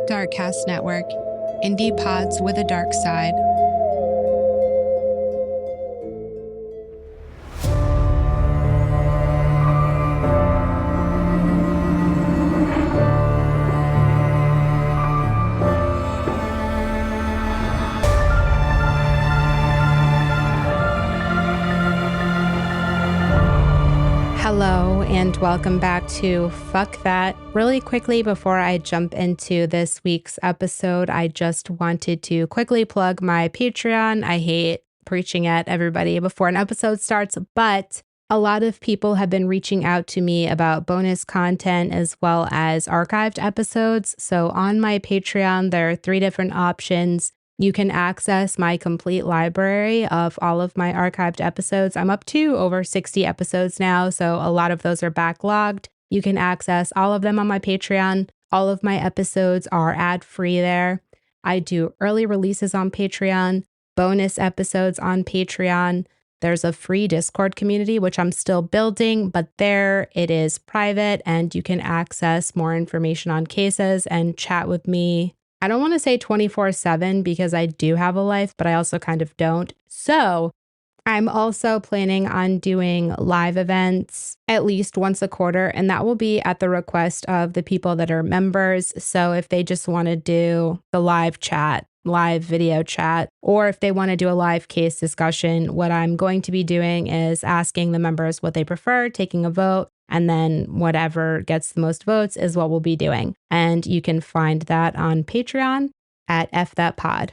Darkcast Network, indie pods with a dark side. Hello and welcome back to Fuck That. Really quickly before I jump into this week's episode, I just wanted to quickly plug my Patreon. I hate preaching at everybody before an episode starts, but a lot of people have been reaching out to me about bonus content as well as archived episodes. So on my Patreon, there are 3 different options. You can access my complete library of all of my archived episodes. I'm up to over 60 episodes now, so a lot of those are backlogged. You can access all of them on my Patreon. All of my episodes are ad-free there. I do early releases on Patreon, bonus episodes on Patreon. There's a free Discord community, which I'm still building, but there it is private and you can access more information on cases and chat with me. I don't want to say 24/7 because I do have a life, but I also kind of don't. So I'm also planning on doing live events at least once a quarter, and that will be at the request of the people that are members. So if they just want to do the live chat, live video chat, or if they want to do a live case discussion, what I'm going to be doing is asking the members what they prefer, taking a vote, and then whatever gets the most votes is what we'll be doing. And you can find that on Patreon at fthatpod.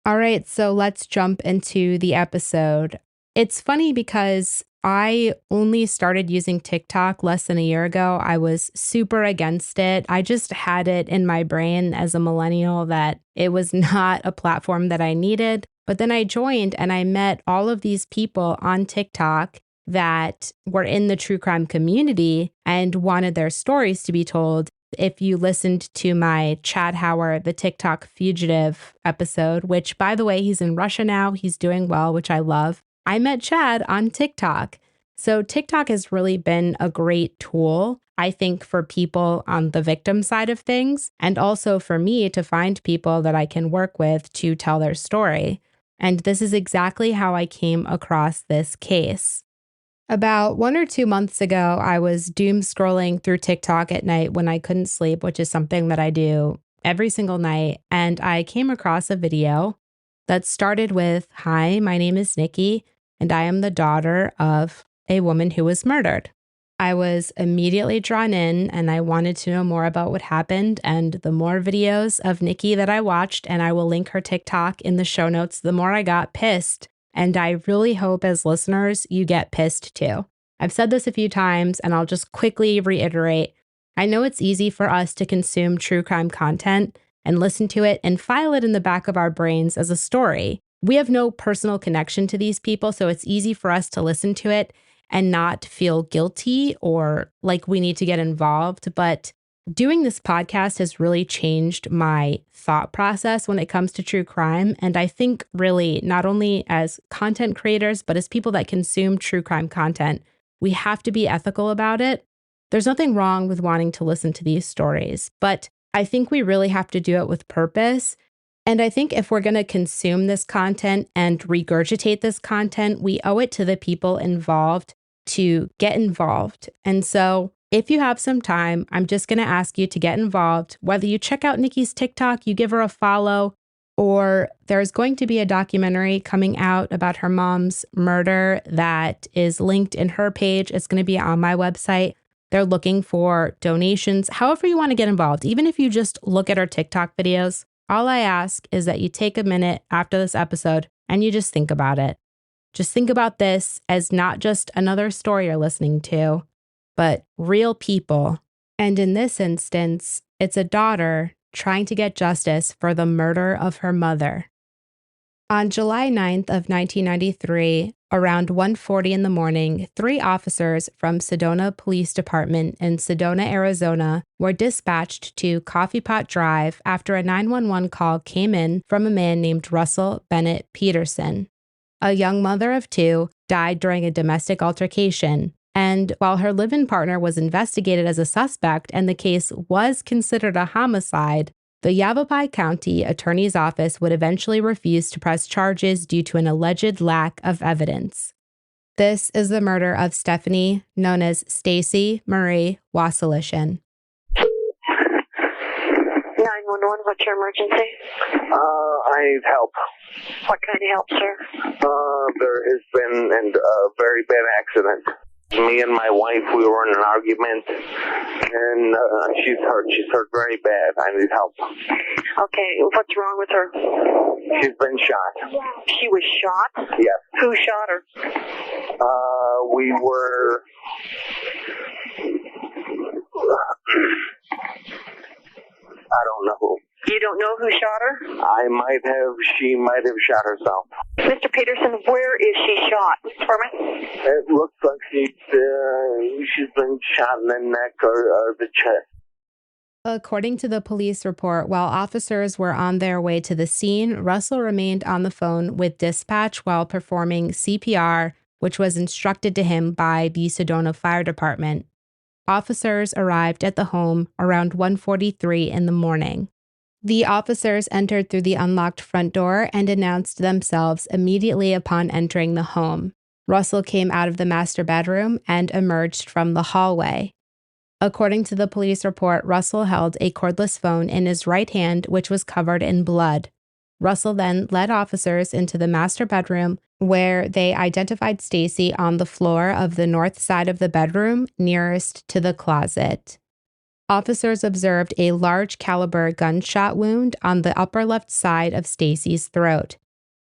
All right, so let's jump into the episode. It's funny because I only started using TikTok less than a year ago. I was super against it. I just had it in my brain as a millennial that it was not a platform that I needed. But then I joined and I met all of these people on TikTok that were in the true crime community and wanted their stories to be told. If you listened to my Chad Howard, the TikTok fugitive episode, which by the way, he's in Russia now, he's doing well, which I love. I met Chad on TikTok. So TikTok has really been a great tool, I think, for people on the victim side of things, and also for me to find people that I can work with to tell their story. And this is exactly how I came across this case. About 1 or 2 months ago, I was doom scrolling through TikTok at night when I couldn't sleep, which is something that I do every single night. And I came across a video that started with, "Hi, my name is Nikki, and I am the daughter of a woman who was murdered." I was immediately drawn in and I wanted to know more about what happened. And the more videos of Nikki that I watched, and I will link her TikTok in the show notes, the more I got pissed. And I really hope as listeners, you get pissed too. I've said this a few times and I'll just quickly reiterate. I know it's easy for us to consume true crime content and listen to it and file it in the back of our brains as a story. We have no personal connection to these people, so it's easy for us to listen to it and not feel guilty or like we need to get involved. But doing this podcast has really changed my thought process when it comes to true crime. And I think really not only as content creators, but as people that consume true crime content, we have to be ethical about it. There's nothing wrong with wanting to listen to these stories, but I think we really have to do it with purpose. And I think if we're going to consume this content and regurgitate this content, we owe it to the people involved to get involved. And so if you have some time, I'm just going to ask you to get involved. Whether you check out Nikki's TikTok, you give her a follow, or there's going to be a documentary coming out about her mom's murder that is linked in her page. It's going to be on my website. They're looking for donations. However you want to get involved, even if you just look at her TikTok videos, all I ask is that you take a minute after this episode and you just think about it. Just think about this as not just another story you're listening to, but real people. And in this instance, it's a daughter trying to get justice for the murder of her mother. On July 9th of 1993, around 1:40 in the morning, 3 officers from Sedona Police Department in Sedona, Arizona, were dispatched to Coffee Pot Drive after a 911 call came in from a man named Russell Bennett Peterson. A young mother of 2 died during a domestic altercation. And while her live-in partner was investigated as a suspect and the case was considered a homicide, The Yavapai County Attorney's Office would eventually refuse to press charges due to an alleged lack of evidence. This is the murder of Stephanie, known as Stacy Marie Wasilishin. 911, what's your emergency? I need help. What kind of help, sir? There has been a very bad accident. Me and my wife, we were in an argument, and she's hurt. She's hurt very bad. I need help. Okay, what's wrong with her? She's been shot. She was shot? Yes. Who shot her? We were... I don't know. You don't know who shot her? She might have shot herself. Mr. Peterson, where is she shot? It looks like she's been shot in the neck or the chest. According to the police report, while officers were on their way to the scene, Russell remained on the phone with dispatch while performing CPR, which was instructed to him by the Sedona Fire Department. Officers arrived at the home around 1:43 in the morning. The officers entered through the unlocked front door and announced themselves immediately upon entering the home. Russell came out of the master bedroom and emerged from the hallway. According to the police report, Russell held a cordless phone in his right hand, which was covered in blood. Russell then led officers into the master bedroom, where they identified Stacy on the floor of the north side of the bedroom nearest to the closet. Officers observed a large caliber gunshot wound on the upper left side of Stacy's throat.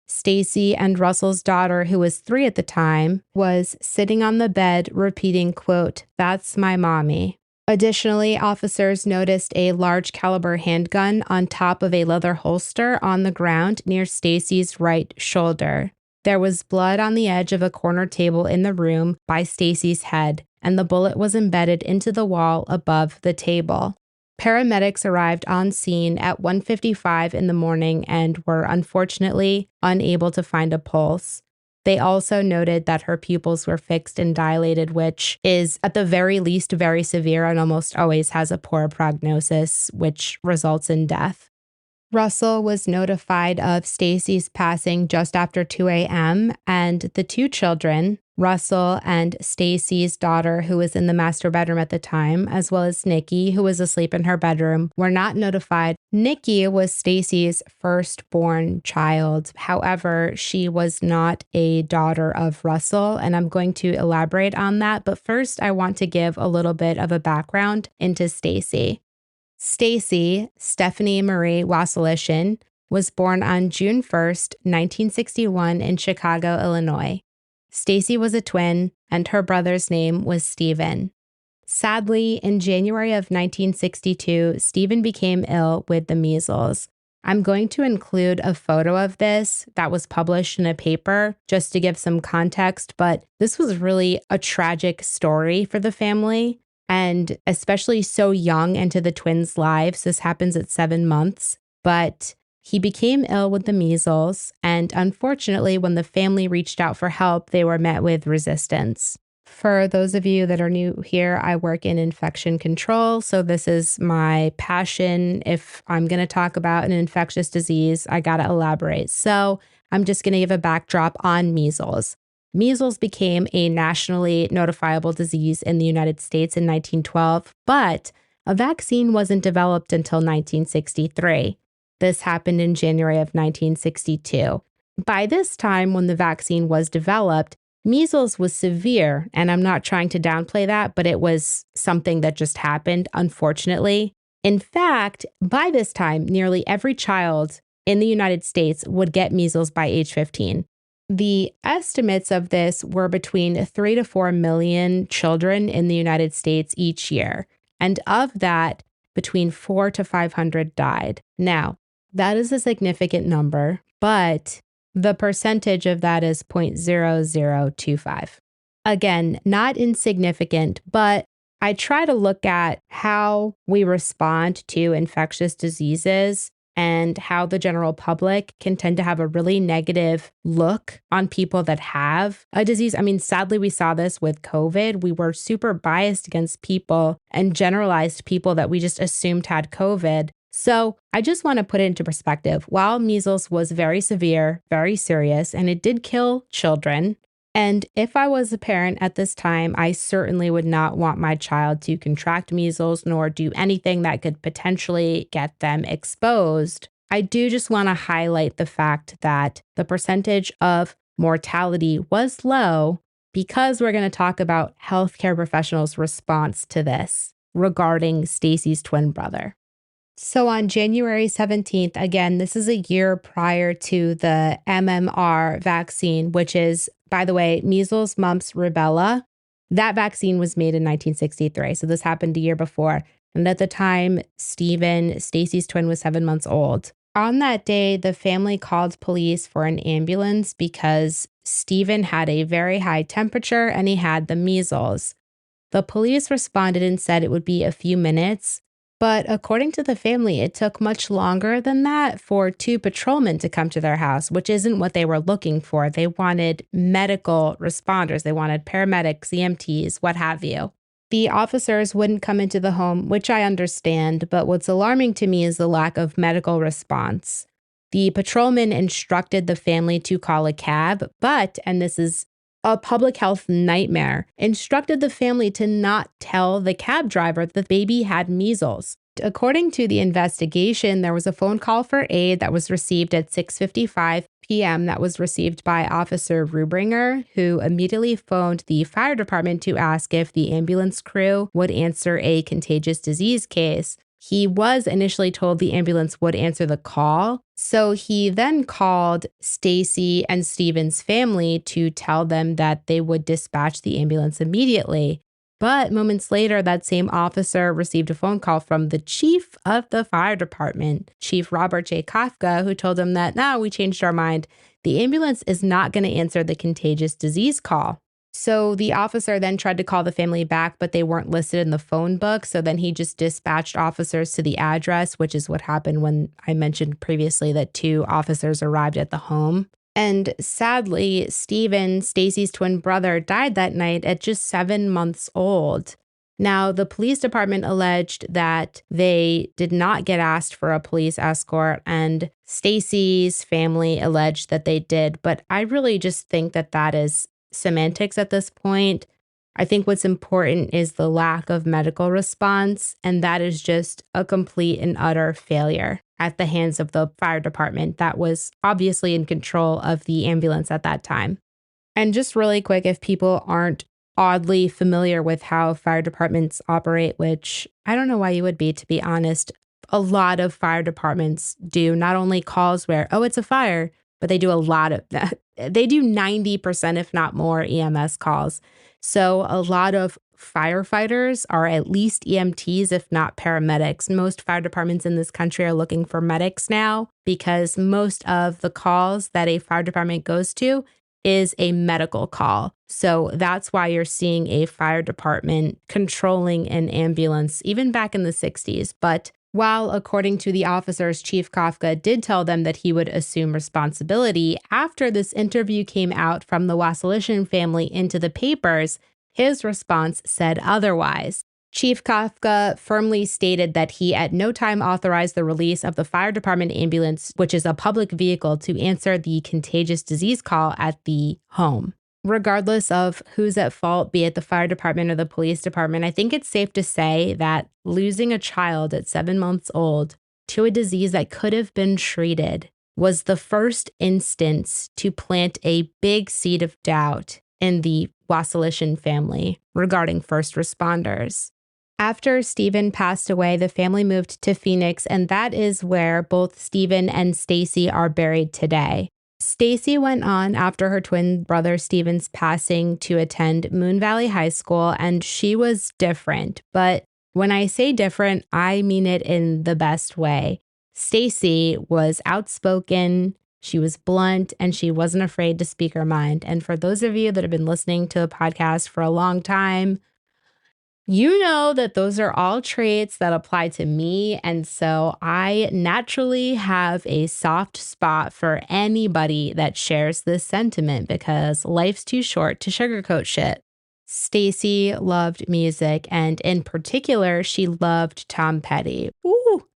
Stacy and Russell's daughter, who was 3 at the time, was sitting on the bed repeating, quote, "That's my mommy." Additionally, officers noticed a large caliber handgun on top of a leather holster on the ground near Stacy's right shoulder. There was blood on the edge of a corner table in the room by Stacy's head, and the bullet was embedded into the wall above the table. Paramedics arrived on scene at 1:55 in the morning and were unfortunately unable to find a pulse. They also noted that her pupils were fixed and dilated, which is at the very least very severe and almost always has a poor prognosis, which results in death. Russell was notified of Stacy's passing just after 2 a.m., and the 2 children, Russell and Stacy's daughter, who was in the master bedroom at the time, as well as Nikki, who was asleep in her bedroom, were not notified. Nikki was Stacy's firstborn child. However, she was not a daughter of Russell, and I'm going to elaborate on that. But first, I want to give a little bit of a background into Stacy. Stacy, Stephanie Marie Wasilishin, was born on June 1st, 1961 in Chicago, Illinois. Stacy was a twin, and her brother's name was Stephen. Sadly, in January of 1962, Stephen became ill with the measles. I'm going to include a photo of this that was published in a paper just to give some context, but this was really a tragic story for the family. And especially so young into the twins' lives. This happens at 7 months. But he became ill with the measles. And unfortunately, when the family reached out for help, they were met with resistance. For those of you that are new here, I work in infection control. So this is my passion. If I'm going to talk about an infectious disease, I got to elaborate. So I'm just going to give a backdrop on measles. Measles became a nationally notifiable disease in the United States in 1912, but a vaccine wasn't developed until 1963. This happened in January of 1962. By this time, when the vaccine was developed, measles was severe, and I'm not trying to downplay that, but it was something that just happened, unfortunately. In fact, by this time, nearly every child in the United States would get measles by age 15. The estimates of this were between 3 to 4 million children in the United States each year. And of that, between 4 to 500 died. Now, that is a significant number, but the percentage of that is 0.0025. Again, not insignificant, but I try to look at how we respond to infectious diseases and how the general public can tend to have a really negative look on people that have a disease. I mean, sadly, we saw this with COVID. We were super biased against people and generalized people that we just assumed had COVID. So I just want to put it into perspective. While measles was very severe, very serious, and it did kill children, and if I was a parent at this time, I certainly would not want my child to contract measles nor do anything that could potentially get them exposed. I do just want to highlight the fact that the percentage of mortality was low because we're going to talk about healthcare professionals' response to this regarding Stacy's twin brother. So on January 17th, again, this is a year prior to the MMR vaccine, which is, by the way, measles, mumps, rubella. That vaccine was made in 1963. So this happened a year before. And at the time, Stacy's twin, was 7 months old. On that day, the family called police for an ambulance because Stephen had a very high temperature and he had the measles. The police responded and said it would be a few minutes. But according to the family, it took much longer than that for 2 patrolmen to come to their house, which isn't what they were looking for. They wanted medical responders. They wanted paramedics, EMTs, what have you. The officers wouldn't come into the home, which I understand, but what's alarming to me is the lack of medical response. The patrolman instructed the family to call a cab, but, and this is a public health nightmare, instructed the family to not tell the cab driver that the baby had measles. According to the investigation, there was a phone call for aid that was received at 6:55 p.m. that was received by Officer Rubringer, who immediately phoned the fire department to ask if the ambulance crew would answer a contagious disease case. He was initially told the ambulance would answer the call, so he then called Stacy and Stephen's family to tell them that they would dispatch the ambulance immediately. But moments later, that same officer received a phone call from the chief of the fire department, Chief Robert J. Kafka, who told him that, no, we changed our mind. The ambulance is not going to answer the contagious disease call. So the officer then tried to call the family back, but they weren't listed in the phone book. So then he just dispatched officers to the address, which is what happened when I mentioned previously that 2 officers arrived at the home. And sadly, Stephen, Stacy's twin brother, died that night at just 7 months old. Now, the police department alleged that they did not get asked for a police escort, and Stacy's family alleged that they did. But I really just think that that is semantics at this point. I think what's important is the lack of medical response, and that is just a complete and utter failure at the hands of the fire department that was obviously in control of the ambulance at that time. And just really quick, if people aren't oddly familiar with how fire departments operate, which I don't know why you would be, to be honest, a lot of fire departments do not only calls where, oh, it's a fire, but they do a lot of that. They do 90%, if not more, EMS calls. So a lot of firefighters are at least EMTs, if not paramedics. Most fire departments in this country are looking for medics now because most of the calls that a fire department goes to is a medical call. So that's why you're seeing a fire department controlling an ambulance, even back in the 60s. But while, according to the officers, Chief Kafka did tell them that he would assume responsibility, after this interview came out from the Wasilishin family into the papers, his response said otherwise. Chief Kafka firmly stated that he at no time authorized the release of the fire department ambulance, which is a public vehicle, to answer the contagious disease call at the home. Regardless of who's at fault, be it the fire department or the police department, I think it's safe to say that losing a child at 7 months old to a disease that could have been treated was the first instance to plant a big seed of doubt in the Wasilishin family regarding first responders. After Stephen passed away, the family moved to Phoenix, and that is where both Stephen and Stacy are buried today. Stacy went on after her twin brother Stephen's passing to attend Moon Valley High School, and she was different. But when I say different, I mean it in the best way. Stacy was outspoken, she was blunt, and she wasn't afraid to speak her mind. And for those of you that have been listening to the podcast for a long time, you know that those are all traits that apply to me. And so I naturally have a soft spot for anybody that shares this sentiment because life's too short to sugarcoat shit. Stacy loved music, and in particular, she loved Tom Petty. Ooh,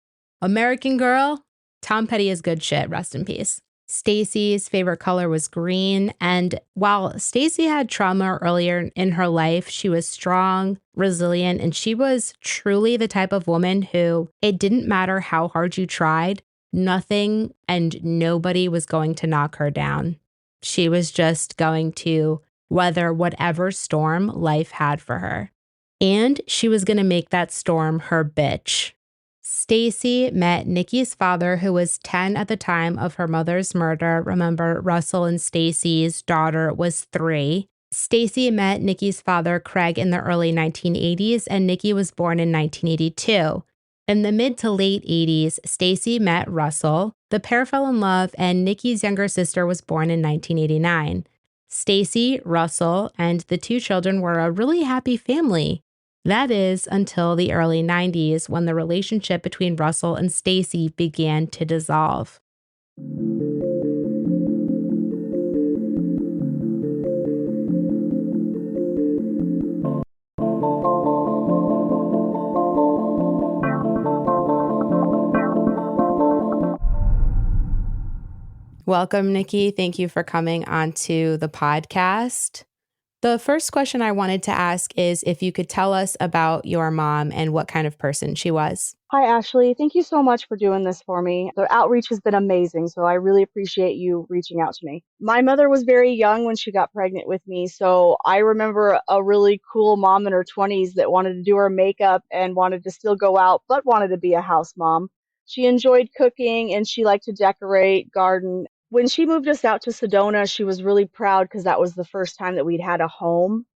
American Girl, Tom Petty is good shit, rest in peace. Stacy's favorite color was green, and while Stacy had trauma earlier in her life, she was strong, resilient, and she was truly the type of woman who it didn't matter how hard you tried, nothing and nobody was going to knock her down. She was just going to weather whatever storm life had for her. And she was going to make that storm her bitch. Stacy met Nikki's father, who was 10 at the time of her mother's murder. Remember, Russell and Stacy's daughter was 3. Stacy met Nikki's father, Craig, in the early 1980s, and Nikki was born in 1982. In the mid to late 80s, Stacy met Russell. The pair fell in love, and Nikki's younger sister was born in 1989. Stacy, Russell, and the 2 children were a really happy family. That is until the early 90s, when the relationship between Russell and Stacy began to dissolve. Welcome, Nikki. Thank you for coming onto the podcast. The first question I wanted to ask is if you could tell us about your mom and what kind of person she was. Hi, Ashley. Thank you so much for doing this for me. The outreach has been amazing, so I really appreciate you reaching out to me. My mother was very young when she got pregnant with me, so I remember a really cool mom in her 20s that wanted to do her makeup and wanted to still go out, but wanted to be a house mom. She enjoyed cooking and she liked to decorate, garden. When she moved us out to Sedona, she was really proud because that was the first time that we'd had a home.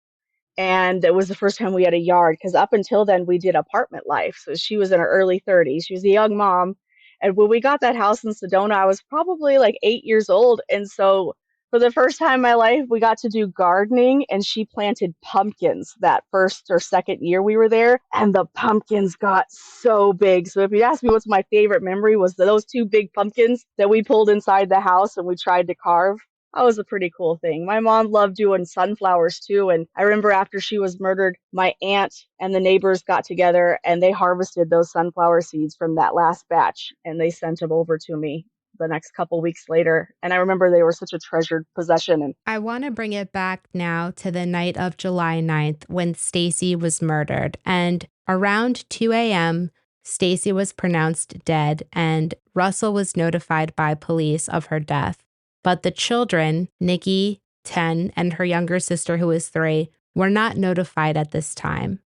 And it was the first time we had a yard because up until then we did apartment life. So she was in her early 30s. She was a young mom. And when we got that house in Sedona, I was probably like 8 years old. And so for the first time in my life, we got to do gardening and she planted pumpkins that first or second year we were there. And the pumpkins got so big. So if you ask me what's my favorite memory was those 2 big pumpkins that we pulled inside the house and we tried to carve. That was a pretty cool thing. My mom loved doing sunflowers too. And I remember after she was murdered, my aunt and the neighbors got together and they harvested those sunflower seeds from that last batch and they sent them over to me the next couple weeks later. And I remember they were such a treasured possession. And I want to bring it back now to the night of July 9th when Stacy was murdered. And around 2 a.m., Stacy was pronounced dead and Russell was notified by police of her death. But the children, Nikki, 10, and her younger sister, who was 3, were not notified at this time.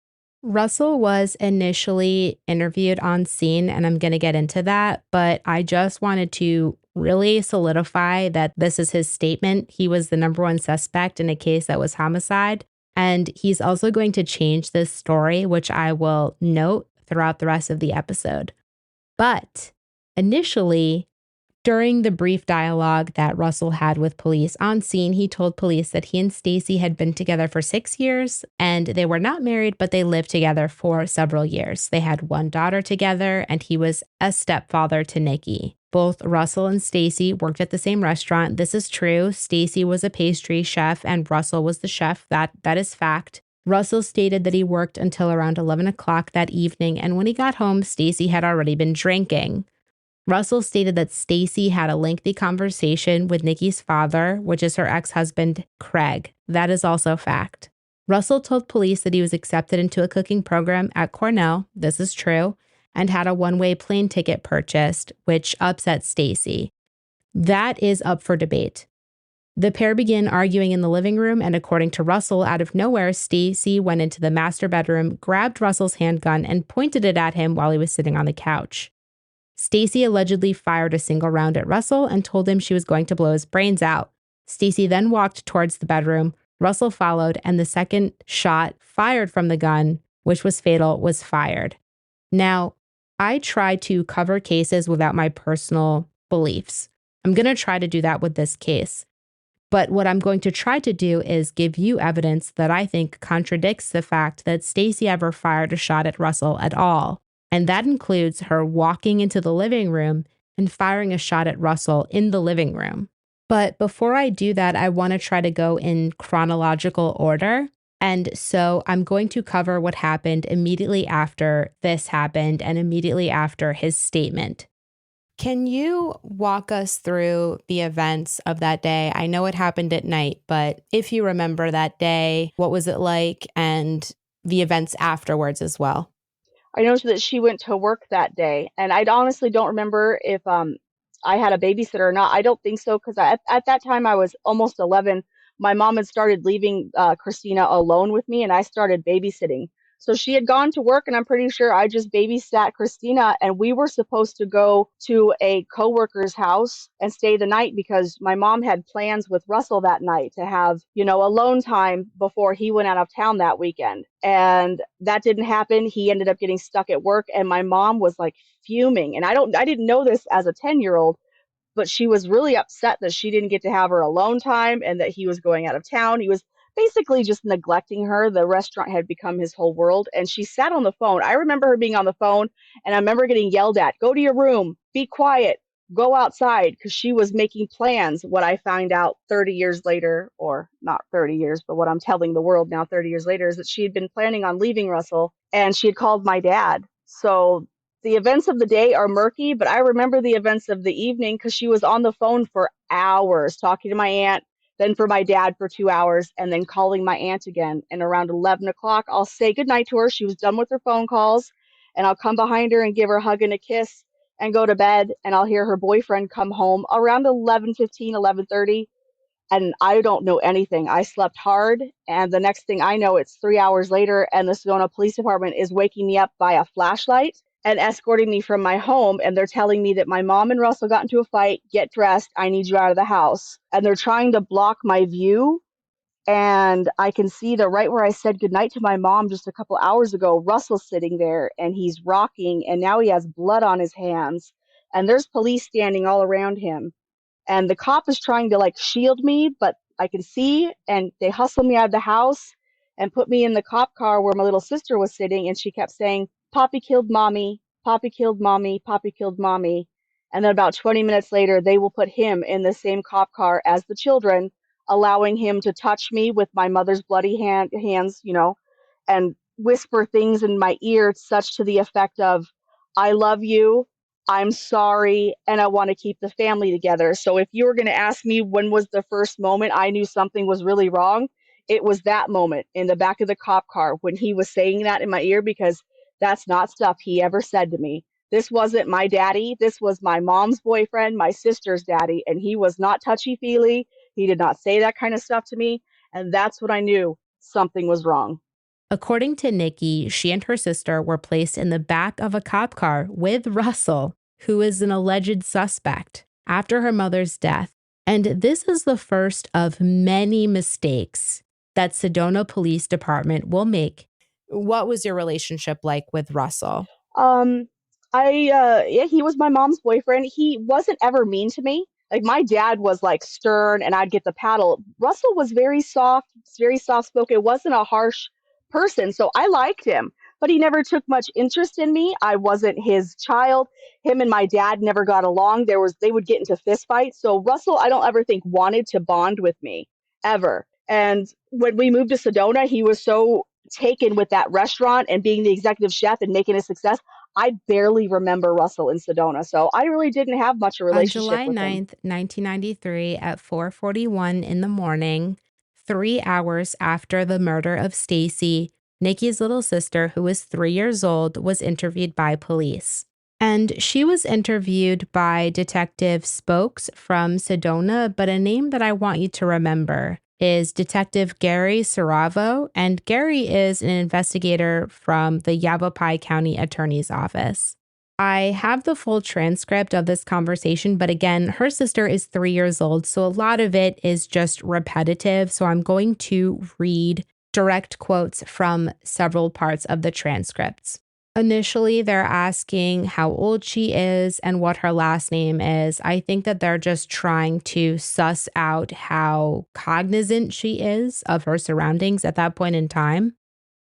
Russell was initially interviewed on scene, and I'm going to get into that, but I just wanted to really solidify that this is his statement. He was the number 1 suspect in a case that was homicide, and he's also going to change this story, which I will note throughout the rest of the episode. But initially, during the brief dialogue that Russell had with police on scene, he told police that he and Stacy had been together for 6 years and they were not married, but they lived together for several years. They had 1 daughter together and he was a stepfather to Nikki. Both Russell and Stacy worked at the same restaurant. This is true. Stacy was a pastry chef and Russell was the chef. That is fact. Russell stated that he worked until around 11 o'clock that evening, and when he got home, Stacy had already been drinking. Russell stated that Stacy had a lengthy conversation with Nikki's father, which is her ex-husband, Craig. That is also fact. Russell told police that he was accepted into a cooking program at Cornell. This is true. And had a one-way plane ticket purchased, which upset Stacy. That is up for debate. The pair began arguing in the living room, and according to Russell, out of nowhere, Stacy went into the master bedroom, grabbed Russell's handgun, and pointed it at him while he was sitting on the couch. Stacy allegedly fired a single round at Russell and told him she was going to blow his brains out. Stacy then walked towards the bedroom. Russell followed, and the second shot fired from the gun, which was fatal, was fired. Now, I try to cover cases without my personal beliefs. I'm going to try to do that with this case. But what I'm going to try to do is give you evidence that I think contradicts the fact that Stacy ever fired a shot at Russell at all. And that includes her walking into the living room and firing a shot at Russell in the living room. But before I do that, I want to try to go in chronological order. And so I'm going to cover what happened immediately after this happened and immediately after his statement. Can you walk us through the events of that day? I know it happened at night, but if you remember that day, what was it like, and the events afterwards as well? I know that she went to work that day, and I honestly don't remember if I had a babysitter or not. I don't think so because at that time I was almost 11. My mom had started leaving Christina alone with me, and I started babysitting. So she had gone to work, and I'm pretty sure I just babysat Christina, and we were supposed to go to a coworker's house and stay the night because my mom had plans with Russell that night to have, alone time before he went out of town that weekend. And that didn't happen. He ended up getting stuck at work, and my mom was like fuming. And I didn't know this as a 10-year-old, but she was really upset that she didn't get to have her alone time and that he was going out of town. He was basically just neglecting her. The restaurant had become his whole world. And she sat on the phone. I remember her being on the phone, and I remember getting yelled at, go to your room, be quiet, go outside, because she was making plans. What I find out 30 years later, or not 30 years, but what I'm telling the world now 30 years later, is that she had been planning on leaving Russell, and she had called my dad. So the events of the day are murky, but I remember the events of the evening because she was on the phone for hours talking to my aunt, then for my dad for 2 hours, and then calling my aunt again. And around 11 o'clock, I'll say goodnight to her. She was done with her phone calls, and I'll come behind her and give her a hug and a kiss and go to bed. And I'll hear her boyfriend come home around 11:15, 11:30, and I don't know anything. I slept hard, and the next thing I know, it's 3 hours later, and the Sedona Police Department is waking me up by a flashlight and escorting me from my home, and they're telling me that my mom and Russell got into a fight, get dressed, I need you out of the house. And they're trying to block my view, and I can see that right where I said goodnight to my mom just a couple hours ago, Russell's sitting there, and he's rocking, and now he has blood on his hands, and there's police standing all around him. And the cop is trying to like shield me, but I can see, and they hustle me out of the house and put me in the cop car where my little sister was sitting, and she kept saying, Poppy killed mommy, Poppy killed mommy, Poppy killed mommy. And then about 20 minutes later, they will put him in the same cop car as the children, allowing him to touch me with my mother's bloody hands, and whisper things in my ear, such to the effect of, I love you, I'm sorry, and I want to keep the family together. So if you were going to ask me when was the first moment I knew something was really wrong, it was that moment in the back of the cop car when he was saying that in my ear, because that's not stuff he ever said to me. This wasn't my daddy. This was my mom's boyfriend, my sister's daddy, and he was not touchy-feely. He did not say that kind of stuff to me, and that's when I knew something was wrong. According to Nikki, she and her sister were placed in the back of a cop car with Russell, who is an alleged suspect, after her mother's death. And this is the first of many mistakes that Sedona Police Department will make. What was your relationship like with Russell? Yeah, he was my mom's boyfriend. He wasn't ever mean to me. Like, my dad was like stern and I'd get the paddle. Russell was very soft spoken. Wasn't a harsh person. So I liked him, but he never took much interest in me. I wasn't his child. Him and my dad never got along. They would get into fist fights. So Russell, I don't ever think wanted to bond with me ever. And when we moved to Sedona, he was so taken with that restaurant and being the executive chef and making a success. I barely remember Russell in Sedona, so I really didn't have much of a relationship with him. On July 9th, 1993, at 4:41 in the morning, 3 hours after the murder of Stacy, Nikki's little sister, who was 3 years old, was interviewed by police. And she was interviewed by Detective Spokes from Sedona, but a name that I want you to remember is Detective Gary Saravo, and Gary is an investigator from the Yavapai County Attorney's Office. I have the full transcript of this conversation, but again, her sister is 3 years old, so a lot of it is just repetitive, so I'm going to read direct quotes from several parts of the transcripts. Initially, they're asking how old she is and what her last name is. I think that they're just trying to suss out how cognizant she is of her surroundings at that point in time.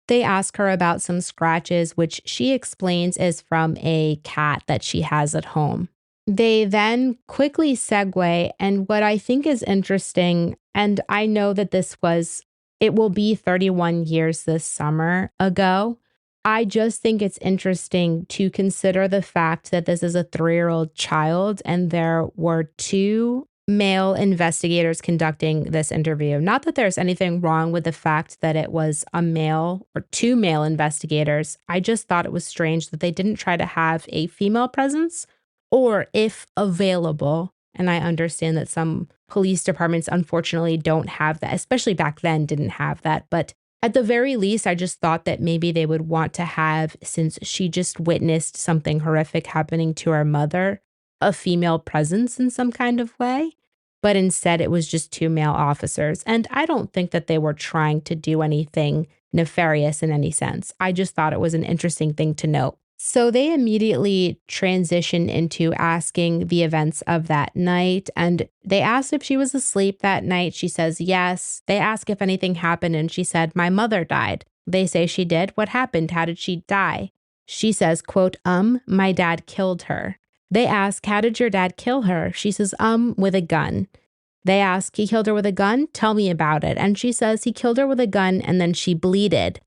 They ask her about some scratches, which she explains is from a cat that she has at home. They then quickly segue, and what I think is interesting, and I know that this was It will be 31 years this summer ago. I just think it's interesting to consider the fact that this is a 3-year-old child and there were 2 male investigators conducting this interview. Not that there's anything wrong with the fact that it was a male or 2 male investigators. I just thought it was strange that they didn't try to have a female presence, or if available. And I understand that some police departments unfortunately don't have that, especially back then didn't have that. But at the very least, I just thought that maybe they would want to have, since she just witnessed something horrific happening to her mother, a female presence in some kind of way. But instead, it was just 2 male officers. And I don't think that they were trying to do anything nefarious in any sense. I just thought it was an interesting thing to note. So they immediately transitioned into asking the events of that night. And they asked if she was asleep that night. She says yes. They ask if anything happened. And she said, my mother died. They say she did. What happened? How did she die? She says, quote, my dad killed her. They ask, how did your dad kill her? She says, with a gun. They ask, he killed her with a gun? Tell me about it. And she says, he killed her with a gun and then she bleeded.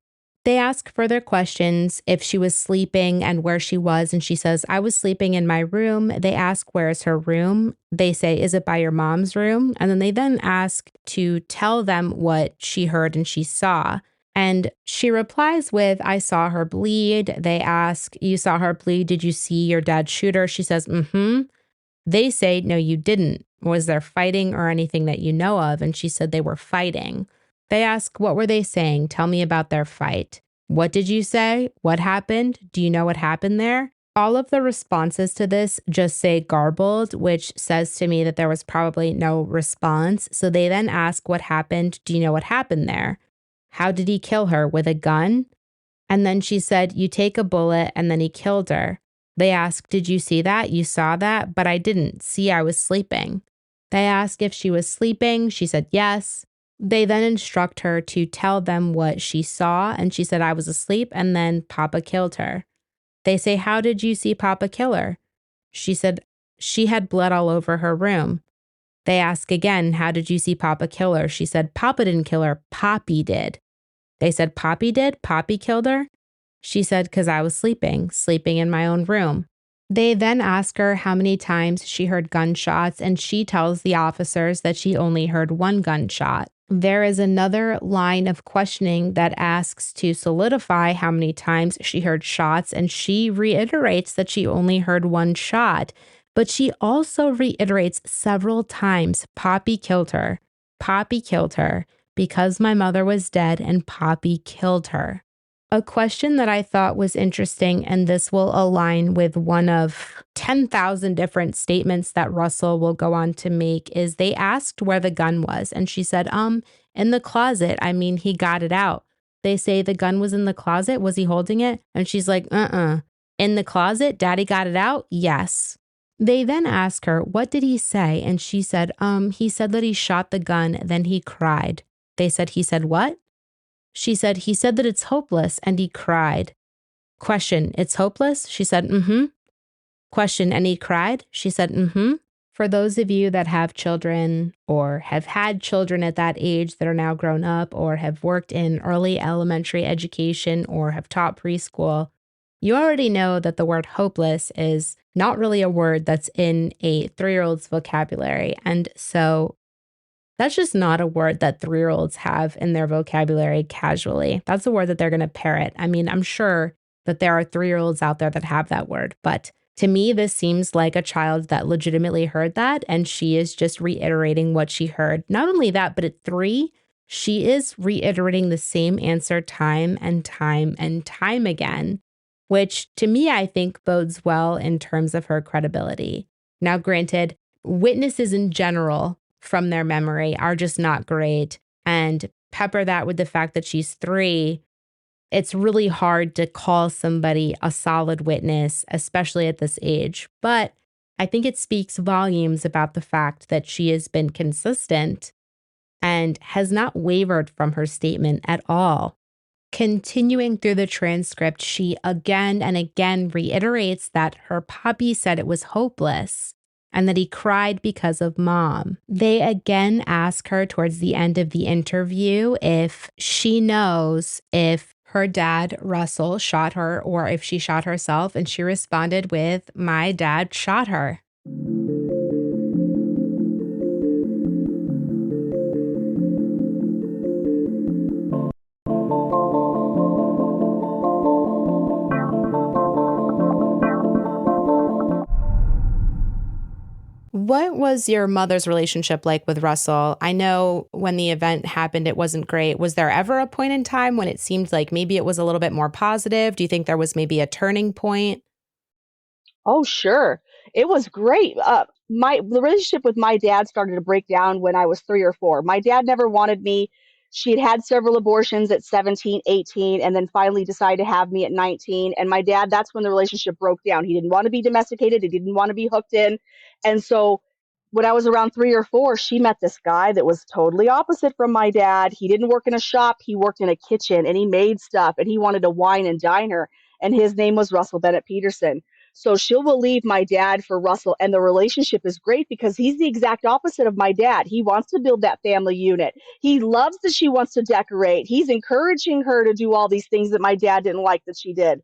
They ask further questions, if she was sleeping and where she was. And she says, I was sleeping in my room. They ask, where is her room? They say, is it by your mom's room? And then they ask to tell them what she heard and she saw. And she replies with, I saw her bleed. They ask, you saw her bleed. Did you see your dad shoot her? She says, mm-hmm. They say, no, you didn't. Was there fighting or anything that you know of? And she said they were fighting. They ask, what were they saying? Tell me about their fight. What did you say? What happened? Do you know what happened there? All of the responses to this just say garbled, which says to me that there was probably no response. So they then ask, what happened? Do you know what happened there? How did he kill her? With a gun? And then she said, you take a bullet and then he killed her. They ask, did you see that? You saw that? But I didn't. See, I was sleeping. They ask if she was sleeping. She said yes. They then instruct her to tell them what she saw. And she said, I was asleep and then Papa killed her. They say, how did you see Papa kill her? She said, she had blood all over her room. They ask again, how did you see Papa kill her? She said, Papa didn't kill her, Poppy did. They said, Poppy did? Poppy killed her? She said, because I was sleeping in my own room. They then ask her how many times she heard gunshots, and she tells the officers that she only heard 1 gunshot. There is another line of questioning that asks to solidify how many times she heard shots, and she reiterates that she only heard 1 shot. But she also reiterates several times, Poppy killed her. Poppy killed her because my mother was dead and Poppy killed her. A question that I thought was interesting, and this will align with one of 10,000 different statements that Russell will go on to make, is they asked where the gun was. And she said, in the closet. I mean, he got it out. They say the gun was in the closet. Was he holding it? And she's like, In the closet? Daddy got it out? Yes. They then ask her, what did he say? And she said, he said that he shot the gun, then he cried. They said, he said what? She said, he said that it's hopeless and he cried. Question, it's hopeless? She said, mm-hmm. Question, and he cried? She said, mm-hmm. For those of you that have children or have had children at that age that are now grown up or have worked in early elementary education or have taught preschool, you already know that the word hopeless is not really a word that's in a 3-year-old's vocabulary. And so that's just not a word that 3-year-olds have in their vocabulary casually. That's a word that they're going to parrot. I mean, I'm sure that there are 3-year-olds out there that have that word. But to me, this seems like a child that legitimately heard that. And she is just reiterating what she heard. Not only that, but at 3, she is reiterating the same answer time and time and time again, which to me, I think bodes well in terms of her credibility. Now, granted, witnesses in general from their memory are just not great. And pepper that with the fact that she's 3, it's really hard to call somebody a solid witness, especially at this age. But I think it speaks volumes about the fact that she has been consistent and has not wavered from her statement at all. Continuing through the transcript, she again and again reiterates that her puppy said it was hopeless. and that he cried because of Mom. They again ask her towards the end of the interview if she knows if her dad, Russell, shot her or if she shot herself, and she responded with, "My dad shot her." What was your mother's relationship like with Russell? I know when the event happened, it wasn't great. Was there ever a point in time when it seemed like maybe it was a little bit more positive? Do you think there was maybe a turning point? Oh, sure. It was great. The relationship with my dad started to break down when I was 3 or 4. My dad never wanted me. She had several abortions at 17, 18, and then finally decided to have me at 19. And my dad, that's when the relationship broke down. He didn't want to be domesticated. He didn't want to be hooked in. And so when I was around 3 or 4, she met this guy that was totally opposite from my dad. He didn't work in a shop. He worked in a kitchen and he made stuff and he wanted to wine and dine her. And his name was Russell Bennett Peterson. So she'll believe my dad for Russell, and the relationship is great because he's the exact opposite of my dad. He wants to build that family unit. He loves that she wants to decorate. He's encouraging her to do all these things that my dad didn't like that she did.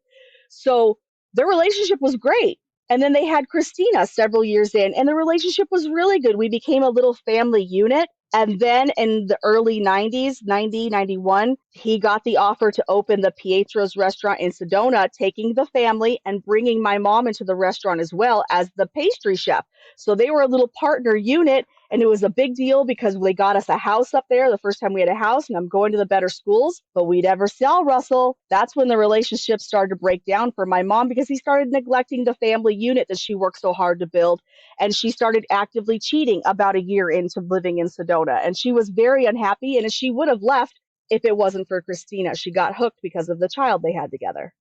So their relationship was great. And then they had Christina several years in, and the relationship was really good. We became a little family unit. And then in the early 90s, 90, 91, he got the offer to open the Pietro's restaurant in Sedona, taking the family and bringing my mom into the restaurant as well as the pastry chef. So they were a little partner unit, and it was a big deal because they got us a house up there the first time we had a house, and I'm going to the better schools. But we never saw Russell. That's when the relationship started to break down for my mom because he started neglecting the family unit that she worked so hard to build. And she started actively cheating about a year into living in Sedona. And she was very unhappy, and she would have left if it wasn't for Christina. She got hooked because of the child they had together.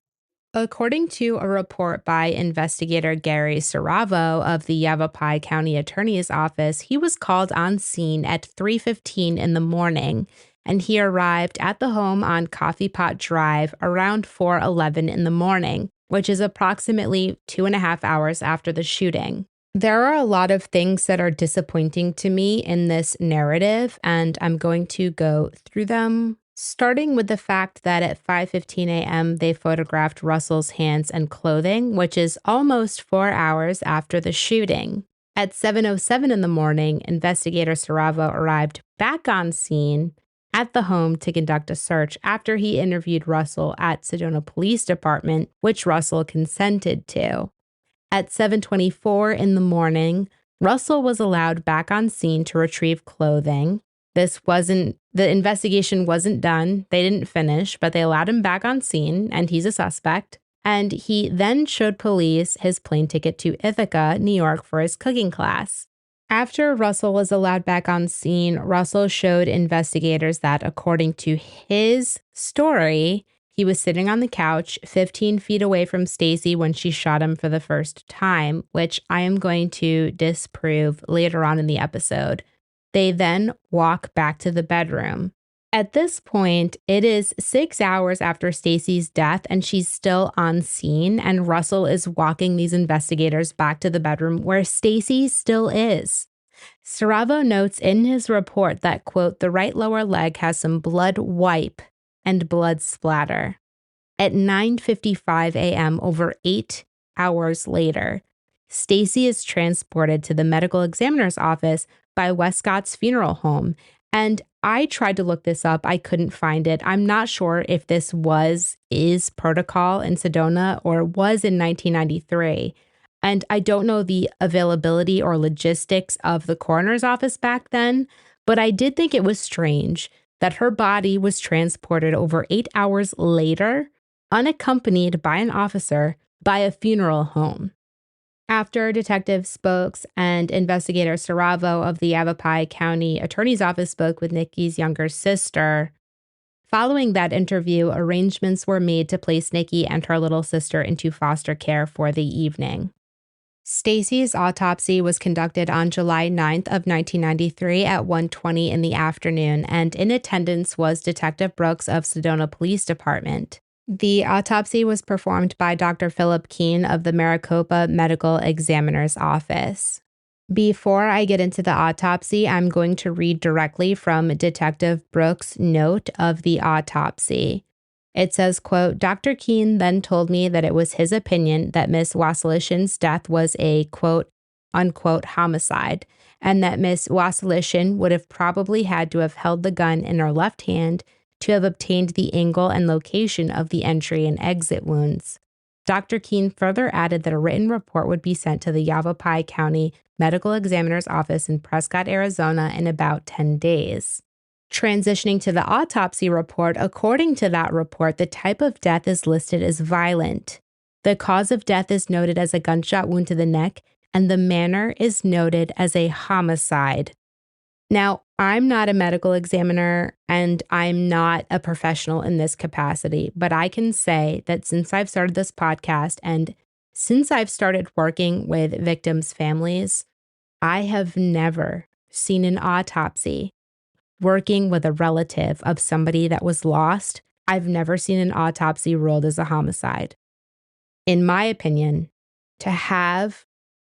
According to a report by investigator Gary Saravo of the Yavapai County Attorney's Office, he was called on scene at 3:15 in the morning, and he arrived at the home on Coffee Pot Drive around 4:11 in the morning, which is approximately 2.5 hours after the shooting. There are a lot of things that are disappointing to me in this narrative, and I'm going to go through them, starting with the fact that at 5:15 a.m., they photographed Russell's hands and clothing, which is almost 4 hours after the shooting. At 7:07 in the morning, investigator Saravo arrived back on scene at the home to conduct a search after he interviewed Russell at Sedona Police Department, which Russell consented to. At 7:24 in the morning, Russell was allowed back on scene to retrieve clothing. The investigation wasn't done. They didn't finish, but they allowed him back on scene, and he's a suspect. And he then showed police his plane ticket to Ithaca, New York, for his cooking class. After Russell was allowed back on scene, Russell showed investigators that, according to his story, he was sitting on the couch 15 feet away from Stacy when she shot him for the first time, which I am going to disprove later on in the episode. They then walk back to the bedroom. At this point, it is 6 hours after Stacy's death, and she's still on scene, and Russell is walking these investigators back to the bedroom where Stacy still is. Saravo notes in his report that, quote, the right lower leg has some blood wipe and blood splatter. At 9:55 a.m., over 8 hours later, Stacy is transported to the medical examiner's office by Westcott's funeral home. And I tried to look this up. I couldn't find it. I'm not sure if this is protocol in Sedona or was in 1993. And I don't know the availability or logistics of the coroner's office back then, but I did think it was strange that her body was transported over 8 hours later, unaccompanied by an officer, by a funeral home. After Detective Spokes and Investigator Saravo of the Yavapai County Attorney's Office spoke with Nikki's younger sister, following that interview, arrangements were made to place Nikki and her little sister into foster care for the evening. Stacy's autopsy was conducted on July 9th of 1993 at 1:20 in the afternoon, and in attendance was Detective Brooks of Sedona Police Department. The autopsy was performed by Dr. Philip Keene of the Maricopa Medical Examiner's Office. Before I get into the autopsy, I'm going to read directly from Detective Brooks' note of the autopsy. It says, quote, Dr. Keene then told me that it was his opinion that Miss Wasilishin's death was a, quote, unquote, homicide, and that Miss Wasilishin would have probably had to have held the gun in her left hand to have obtained the angle and location of the entry and exit wounds. Dr. Keene further added that a written report would be sent to the Yavapai County Medical Examiner's Office in Prescott, Arizona in about 10 days. Transitioning to the autopsy report, according to that report, the type of death is listed as violent. The cause of death is noted as a gunshot wound to the neck, and the manner is noted as a homicide. Now, I'm not a medical examiner and I'm not a professional in this capacity, but I can say that since I've started this podcast and since I've started working with victims' families, I have never seen an autopsy. Working with a relative of somebody that was lost, I've never seen an autopsy ruled as a homicide. In my opinion, to have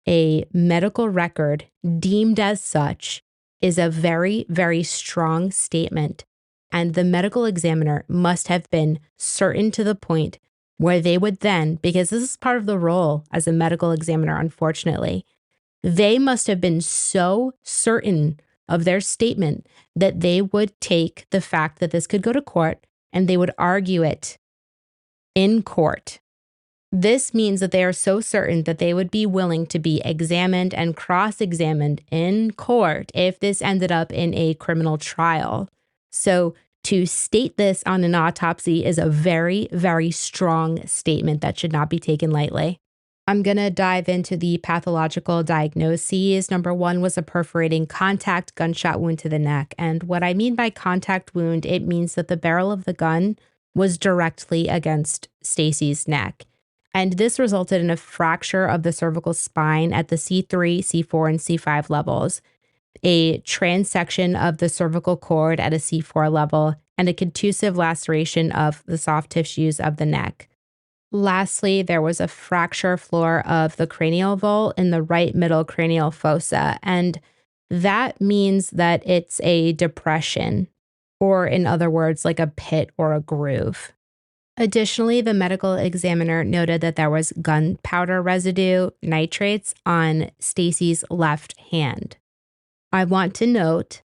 a medical record deemed as such is a very, very strong statement, and the medical examiner must have been certain to the point where they would then, because this is part of the role as a medical examiner, unfortunately, they must have been so certain of their statement that they would take the fact that this could go to court and they would argue it in court. This means that they are so certain that they would be willing to be examined and cross-examined in court if this ended up in a criminal trial. So to state this on an autopsy is a very, very strong statement that should not be taken lightly. I'm going to dive into the pathological diagnoses. Number one was a perforating contact gunshot wound to the neck. And what I mean by contact wound, it means that the barrel of the gun was directly against Stacy's neck. And this resulted in a fracture of the cervical spine at the C3, C4, and C5 levels, a transection of the cervical cord at a C4 level, and a contusive laceration of the soft tissues of the neck. Lastly, there was a fracture floor of the cranial vault in the right middle cranial fossa, and that means that it's a depression, or in other words, like a pit or a groove. Additionally, the medical examiner noted that there was gunpowder residue, nitrates, on Stacy's left hand. I want to note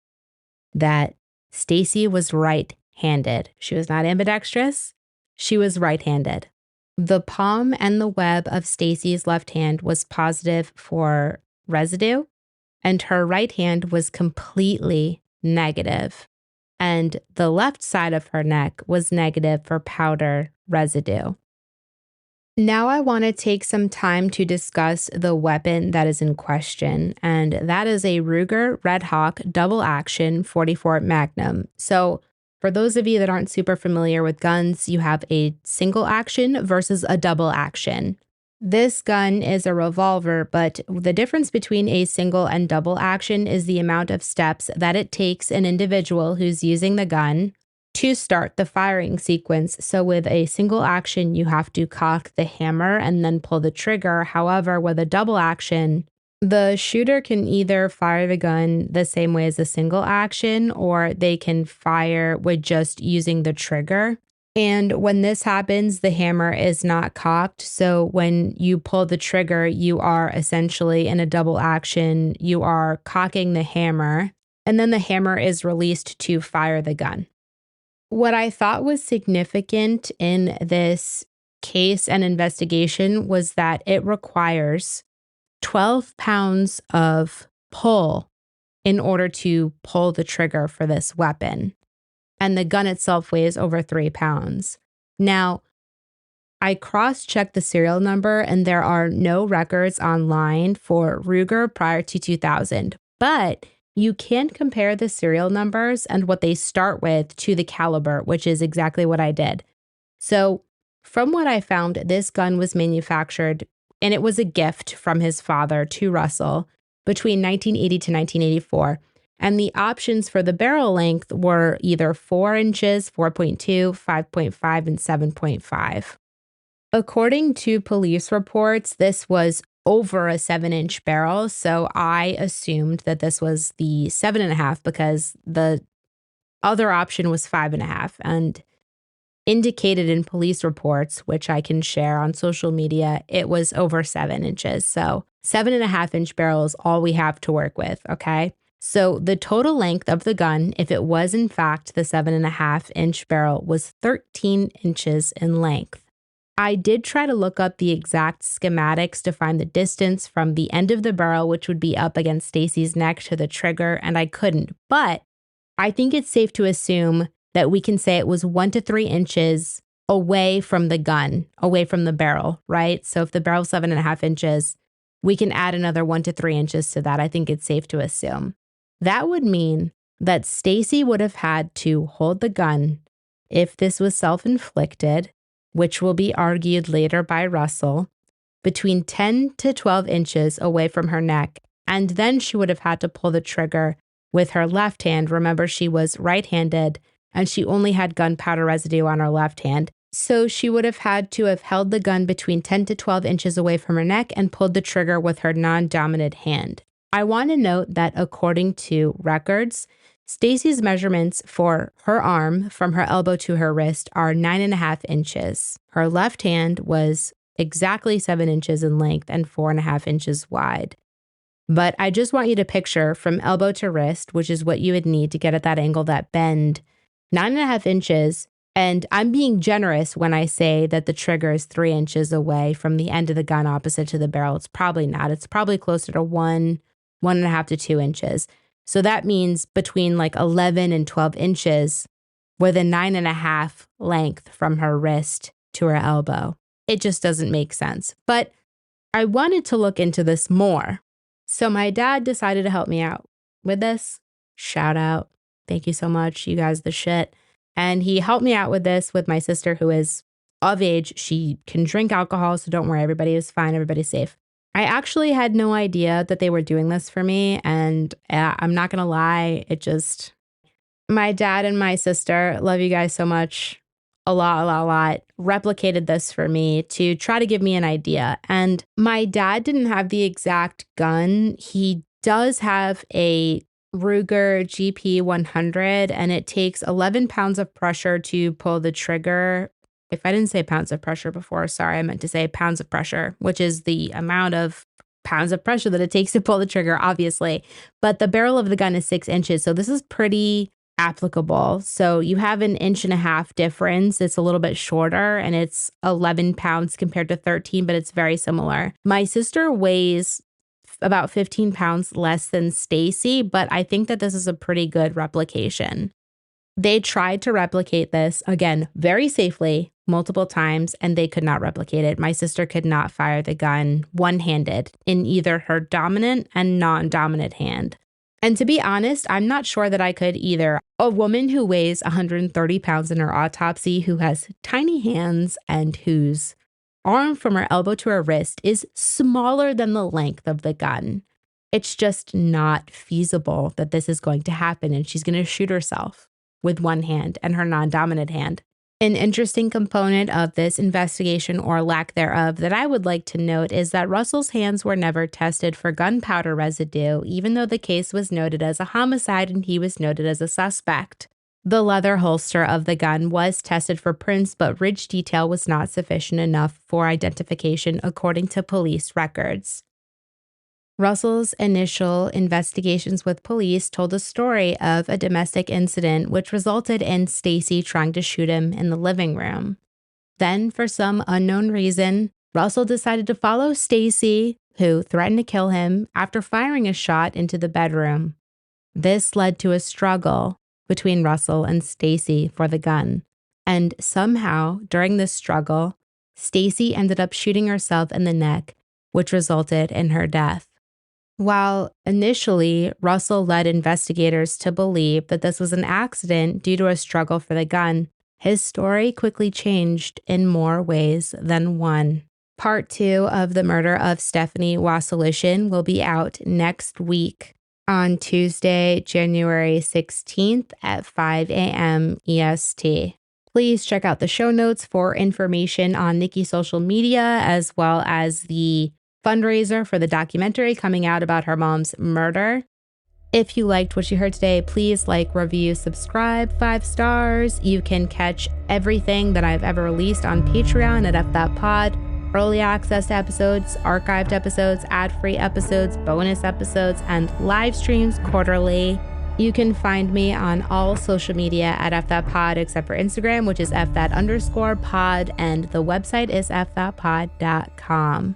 that Stacy was right-handed. She was not ambidextrous. She was right-handed. The palm and the web of Stacy's left hand was positive for residue, and her right hand was completely negative. And the left side of her neck was negative for powder residue. Now I want to take some time to discuss the weapon that is in question, and that is a Ruger Red Hawk double action 44 Magnum. So for those of you that aren't super familiar with guns, you have a single action versus a double action. This gun is a revolver, but the difference between a single and double action is the amount of steps that it takes an individual who's using the gun to start the firing sequence. So with a single action, you have to cock the hammer and then pull the trigger. However, with a double action, the shooter can either fire the gun the same way as a single action, or they can fire with just using the trigger. And when this happens, the hammer is not cocked. So when you pull the trigger, you are essentially in a double action. You are cocking the hammer, and then the hammer is released to fire the gun. What I thought was significant in this case and investigation was that it requires 12 pounds of pull in order to pull the trigger for this weapon. And the gun itself weighs over 3 pounds. Now, I cross-checked the serial number, and there are no records online for Ruger prior to 2000. But you can compare the serial numbers and what they start with to the caliber, which is exactly what I did. So from what I found, this gun was manufactured, and it was a gift from his father to Russell between 1980 to 1984. And the options for the barrel length were either 4 inches, 4.2, 5.5, and 7.5. According to police reports, this was over a 7-inch barrel. So I assumed that this was the 7.5 because the other option was 5.5 and indicated in police reports, which I can share on social media, it was over 7 inches. So 7.5-inch barrel is all we have to work with. Okay. So the total length of the gun, if it was in fact the 7.5-inch barrel, was 13 inches in length. I did try to look up the exact schematics to find the distance from the end of the barrel, which would be up against Stacy's neck, to the trigger, and I couldn't. But I think it's safe to assume that we can say it was 1 to 3 inches away from the gun, away from the barrel, right? So if the barrel's 7.5 inches, we can add another 1 to 3 inches to that. I think it's safe to assume. That would mean that Stacy would have had to hold the gun, if this was self-inflicted, which will be argued later by Russell, between 10 to 12 inches away from her neck. And then she would have had to pull the trigger with her left hand. Remember, she was right-handed and she only had gunpowder residue on her left hand. So she would have had to have held the gun between 10 to 12 inches away from her neck and pulled the trigger with her non-dominant hand. I want to note that according to records, Stacy's measurements for her arm from her elbow to her wrist are 9.5 inches. Her left hand was exactly 7 inches in length and 4.5 inches wide. But I just want you to picture from elbow to wrist, which is what you would need to get at that angle, that bend, 9.5 inches. And I'm being generous when I say that the trigger is 3 inches away from the end of the gun opposite to the barrel. It's probably not. It's probably closer to 1.5 to 2 inches. So that means between like 11 and 12 inches with a 9.5 length from her wrist to her elbow. It just doesn't make sense. But I wanted to look into this more. So my dad decided to help me out with this. Shout out. Thank you so much. You guys, the shit. And he helped me out with this with my sister, who is of age. She can drink alcohol, so don't worry. Everybody is fine. Everybody's safe. I actually had no idea that they were doing this for me. And I'm not going to lie. My dad and my sister, love you guys so much. A lot, replicated this for me to try to give me an idea. And my dad didn't have the exact gun. He does have a Ruger GP 100, and it takes 11 pounds of pressure to pull the trigger. If I didn't say pounds of pressure before, sorry, I meant to say pounds of pressure, which is the amount of pounds of pressure that it takes to pull the trigger, obviously. But the barrel of the gun is 6 inches, so this is pretty applicable. So you have an 1.5 inch difference. It's a little bit shorter, and it's 11 pounds compared to 13, but it's very similar. My sister weighs about 15 pounds less than Stacy, but I think that this is a pretty good replication. They tried to replicate this, again, very safely, multiple times, and they could not replicate it. My sister could not fire the gun one-handed in either her dominant and non-dominant hand. And to be honest, I'm not sure that I could either. A woman who weighs 130 pounds in her autopsy, who has tiny hands and whose arm from her elbow to her wrist is smaller than the length of the gun. It's just not feasible that this is going to happen, and she's going to shoot herself with one hand and her non-dominant hand. An interesting component of this investigation, or lack thereof, that I would like to note is that Russell's hands were never tested for gunpowder residue, even though the case was noted as a homicide and he was noted as a suspect. The leather holster of the gun was tested for prints, but ridge detail was not sufficient enough for identification, according to police records. Russell's initial investigations with police told a story of a domestic incident which resulted in Stacy trying to shoot him in the living room. Then, for some unknown reason, Russell decided to follow Stacy, who threatened to kill him, after firing a shot into the bedroom. This led to a struggle between Russell and Stacy for the gun. And somehow, during this struggle, Stacy ended up shooting herself in the neck, which resulted in her death. While initially Russell led investigators to believe that this was an accident due to a struggle for the gun, his story quickly changed in more ways than one. Part 2 of the murder of Stephanie Wasilishin will be out next week on Tuesday, January 16th at 5 a.m. EST. Please check out the show notes for information on Nikki's social media, as well as the fundraiser for the documentary coming out about her mom's murder. If you liked what you heard today, please like, review, subscribe, 5 stars. You can catch everything that I've ever released on Patreon at F.Pod. Early access to episodes, archived episodes, ad-free episodes, bonus episodes, and live streams quarterly. You can find me on all social media at F.Pod except for Instagram, which is F__pod, and the website is F.pod.com.